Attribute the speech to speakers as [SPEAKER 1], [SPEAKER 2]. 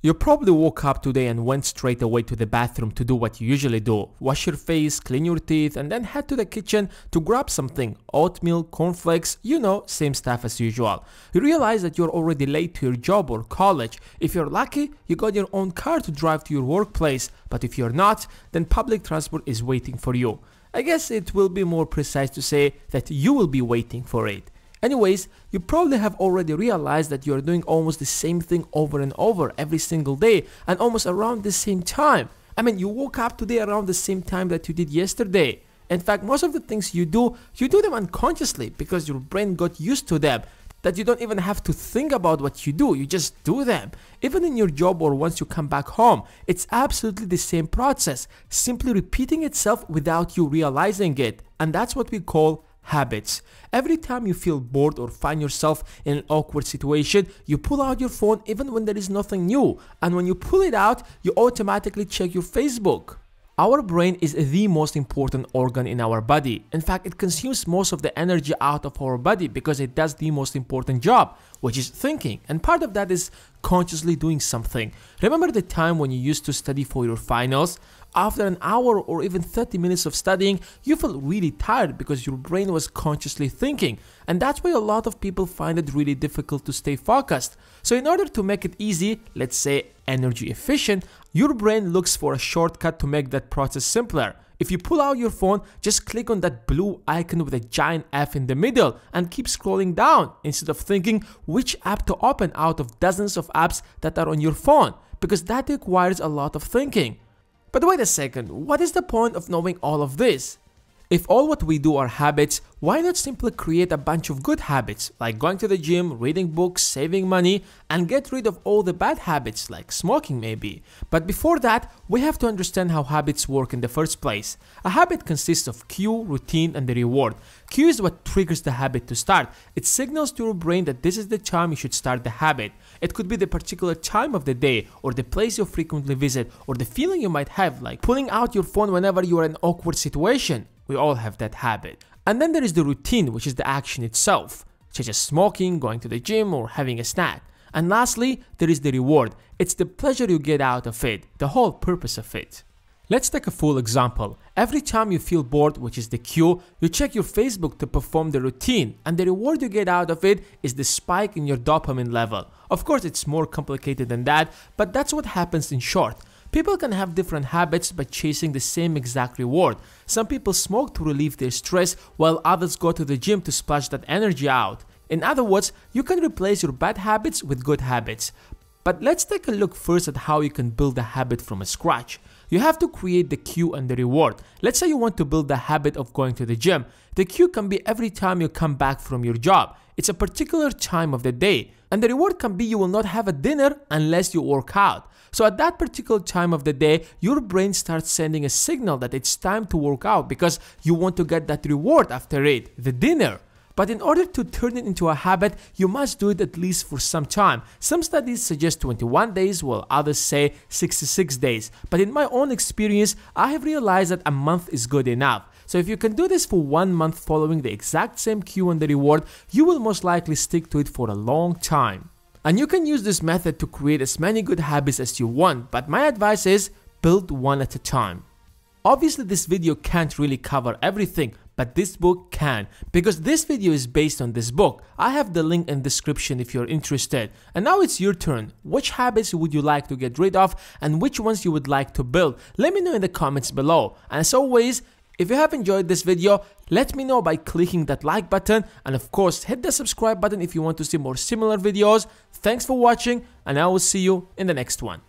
[SPEAKER 1] You probably woke up today and went straight away to the bathroom to do what you usually do. Wash your face, clean your teeth, and then head to the kitchen to grab something. Oatmeal, cornflakes, same stuff as usual. You realize that you're already late to your job or college. If you're lucky, you got your own car to drive to your workplace. But if you're not, then public transport is waiting for you. I guess it will be more precise to say that you will be waiting for it. Anyways, you probably have already realized that you are doing almost the same thing over and over every single day and almost around the same time. I mean, you woke up today around the same time that you did yesterday. In fact, most of the things you do them unconsciously because your brain got used to them, that you don't even have to think about what you do, you just do them. Even in your job or once you come back home, it's absolutely the same process, simply repeating itself without you realizing it. And that's what we call habits. Every time you feel bored or find yourself in an awkward situation, you pull out your phone even when there is nothing new. And when you pull it out, you automatically check your Facebook. Our brain is the most important organ in our body. In fact, it consumes most of the energy out of our body because it does the most important job, which is thinking. And part of that is consciously doing something. Remember the time when you used to study for your finals? After an hour or even 30 minutes of studying, you felt really tired because your brain was consciously thinking. And that's why a lot of people find it really difficult to stay focused. So in order to make it easy, let's say energy efficient, your brain looks for a shortcut to make that process simpler. If you pull out your phone, just click on that blue icon with a giant F in the middle and keep scrolling down instead of thinking which app to open out of dozens of apps that are on your phone, because that requires a lot of thinking. But wait a second, what is the point of knowing all of this? If all what we do are habits, why not simply create a bunch of good habits, like going to the gym, reading books, saving money, and get rid of all the bad habits, like smoking maybe? But before that, we have to understand how habits work in the first place. A habit consists of cue, routine, and the reward. Cue is what triggers the habit to start. It signals to your brain that this is the time you should start the habit. It could be the particular time of the day, or the place you frequently visit, or the feeling you might have, like pulling out your phone whenever you are in an awkward situation. We all have that habit. And then there is the routine, which is the action itself, such as smoking, going to the gym, or having a snack. And lastly, there is the reward. It's the pleasure you get out of it, the whole purpose of it. Let's take a full example. Every time you feel bored, which is the cue, you check your Facebook to perform the routine, and the reward you get out of it is the spike in your dopamine level. Of course, it's more complicated than that, but that's what happens in short. People can have different habits by chasing the same exact reward. Some people smoke to relieve their stress, while others go to the gym to splash that energy out. In other words, you can replace your bad habits with good habits. But let's take a look first at how you can build a habit from scratch. You have to create the cue and the reward. Let's say you want to build the habit of going to the gym. The cue can be every time you come back from your job. It's a particular time of the day. And the reward can be you will not have a dinner unless you work out. So at that particular time of the day, your brain starts sending a signal that it's time to work out because you want to get that reward after it, the dinner. But in order to turn it into a habit, you must do it at least for some time. Some studies suggest 21 days, while others say 66 days. But in my own experience, I have realized that a month is good enough. So if you can do this for 1 month following the exact same cue and the reward, you will most likely stick to it for a long time. And you can use this method to create as many good habits as you want, but my advice is build one at a time. Obviously, this video can't really cover everything, but this book can, because this video is based on this book. I have the link in the description if you're interested. And now it's your turn. Which habits would you like to get rid of and which ones you would like to build? Let me know in the comments below. And as always, if you have enjoyed this video, let me know by clicking that like button, and of course hit the subscribe button if you want to see more similar videos. Thanks for watching, and I will see you in the next one.